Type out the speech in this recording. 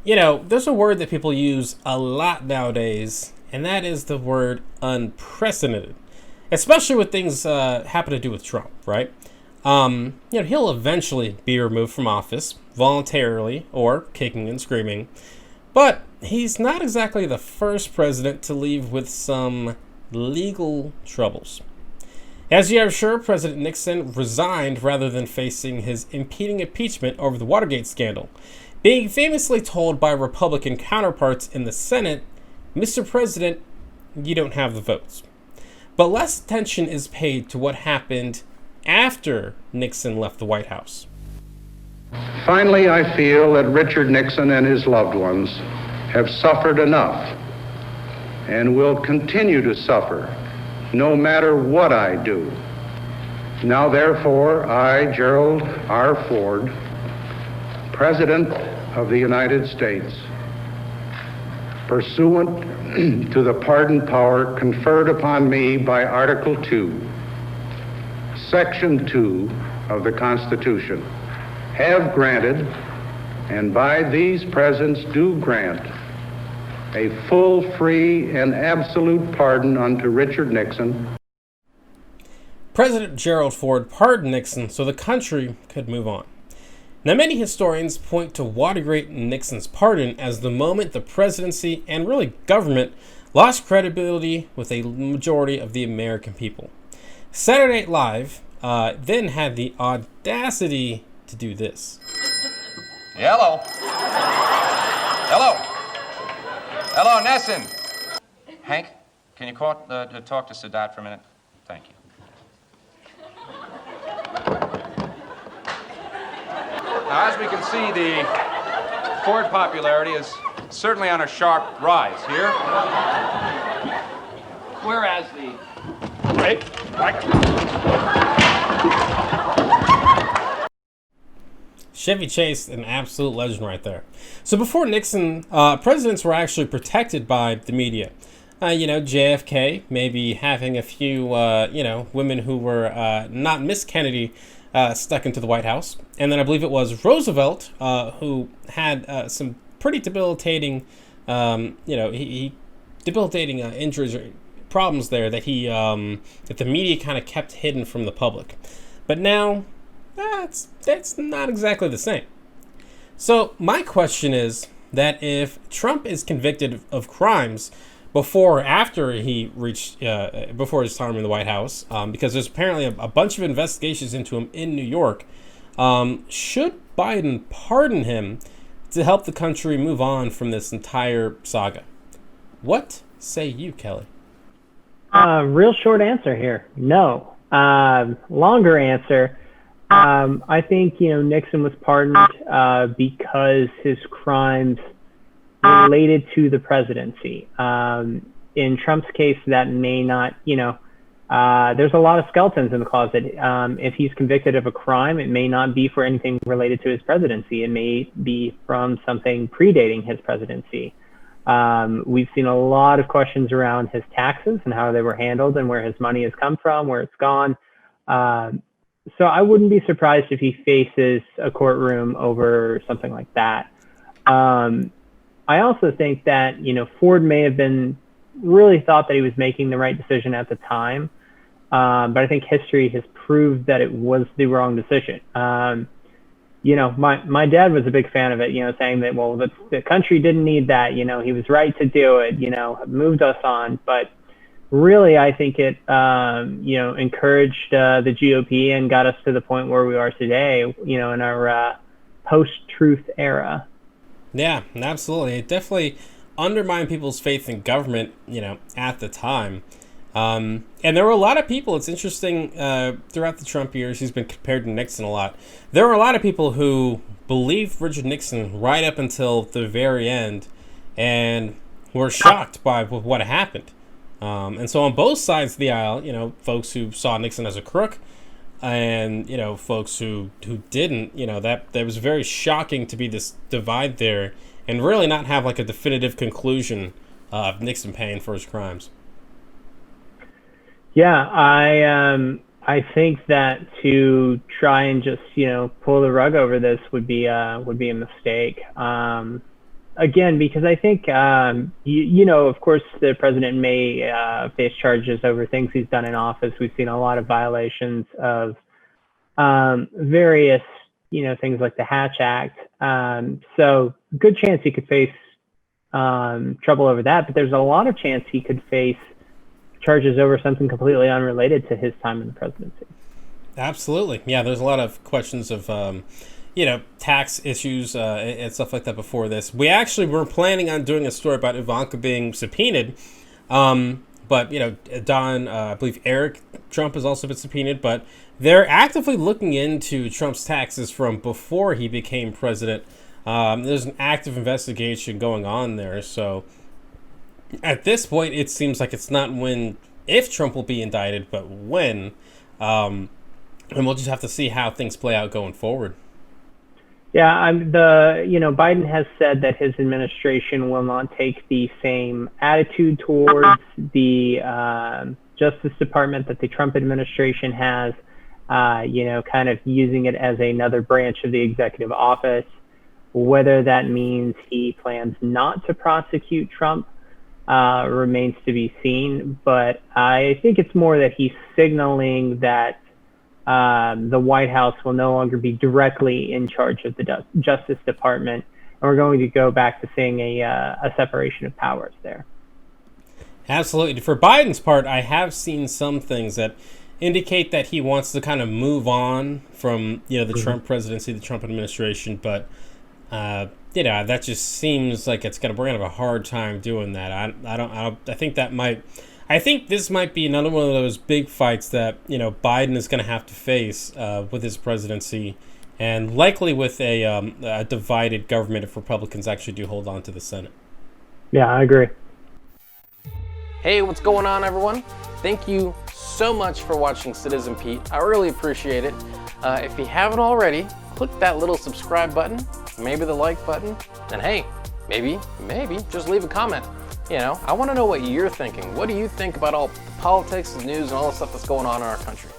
There's a word that people use a lot nowadays, and that is the word unprecedented, especially with things happen to do with Trump, right? He'll eventually be removed from office voluntarily or kicking and screaming, but he's not exactly the first president to leave with some legal troubles. As you are sure, President Nixon resigned rather than facing his impending impeachment over the Watergate scandal, being famously told by Republican counterparts in the Senate, "Mr. President, you don't have the votes." But less attention is paid to what happened after Nixon left the White House. Finally, I feel that Richard Nixon and his loved ones have suffered enough and will continue to suffer no matter what I do. Now, therefore, I, Gerald R. Ford, President of the United States, pursuant to the pardon power conferred upon me by Article 2, Section 2 of the Constitution, have granted, and by these presents do grant, a full, free, and absolute pardon unto Richard Nixon. President Gerald Ford pardoned Nixon so the country could move on. Now, many historians point to Watergate and Nixon's pardon as the moment the presidency and really government lost credibility with a majority of the American people. Saturday Night Live then had the audacity to do this. Hello. Hello. Hello, Nesson. Hank, can you talk to Sadat for a minute? Thank you. Now, as we can see, the Ford popularity is certainly on a sharp rise here. Whereas the... Right. Chevy Chase, an absolute legend right there. So before Nixon, presidents were actually protected by the media. JFK maybe having a few, women who were not Miss Kennedy stuck into the White House. And then I believe it was Roosevelt who had some pretty debilitating, debilitating injuries or problems there that that the media kind of kept hidden from the public. But now, that's not exactly the same. So my question is that if Trump is convicted of crimes before or after he reached before his time in the White House, because there's apparently a bunch of investigations into him in New York, should Biden pardon him to help the country move on from this entire saga? What say you, Kelly? Real short answer here. No. Longer answer. I think, Nixon was pardoned because his crimes related to the presidency. In Trump's case, that may not, there's a lot of skeletons in the closet. If he's convicted of a crime, it may not be for anything related to his presidency. It may be from something predating his presidency. We've seen a lot of questions around his taxes and how they were handled and where his money has come from, where it's gone. So I wouldn't be surprised if he faces a courtroom over something like that. I also think that, Ford may have really thought that he was making the right decision at the time. But I think history has proved that it was the wrong decision. My dad was a big fan of it, saying that, well, the country didn't need that. He was right to do it, moved us on. But really, I think it, encouraged the GOP and got us to the point where we are today, in our post-truth era. Yeah, absolutely. It definitely undermined people's faith in government, at the time. And there were a lot of people, it's interesting, throughout the Trump years, he's been compared to Nixon a lot. There were a lot of people who believed Richard Nixon right up until the very end and were shocked by what happened. And so on both sides of the aisle, folks who saw Nixon as a crook and, folks who didn't, that was very shocking to be this divide there and really not have like a definitive conclusion of Nixon paying for his crimes. Yeah, I think that to try and just, pull the rug over this would be a mistake. again, because I think, you know, of course, the president may face charges over things he's done in office. We've seen a lot of violations of various, you know, things like the Hatch Act. So good chance he could face trouble over that, but there's a lot of chance he could face charges over something completely unrelated to his time in the presidency. Absolutely. Yeah, there's a lot of questions of, you know, tax issues and stuff like that before this. We actually were planning on doing a story about Ivanka being subpoenaed. But, you know, Don, I believe Eric Trump has also been subpoenaed, but they're actively looking into Trump's taxes from before he became president. There's an active investigation going on there. So at this point, it seems like it's not if Trump will be indicted, but when. And we'll just have to see how things play out going forward. Yeah, Biden has said that his administration will not take the same attitude towards the Justice Department that the Trump administration has, kind of using it as another branch of the executive office. Whether that means he plans not to prosecute Trump remains to be seen, but I think it's more that he's signaling that the White House will no longer be directly in charge of the Justice Department, and we're going to go back to seeing a separation of powers there. Absolutely. For Biden's part, I have seen some things that indicate that he wants to kind of move on from, the Trump presidency, the Trump administration, but that just seems like we're gonna have a hard time doing that. I think this might be another one of those big fights that, Biden is going to have to face with his presidency, and likely with a divided government if Republicans actually do hold on to the Senate. Yeah, I agree. Hey, what's going on, everyone? Thank you so much for watching Citizen Pete. I really appreciate it. If you haven't already, click that little subscribe button, maybe the like button, and hey, maybe just leave a comment. I want to know what you're thinking. What do you think about all the politics, the news, and all the stuff that's going on in our country?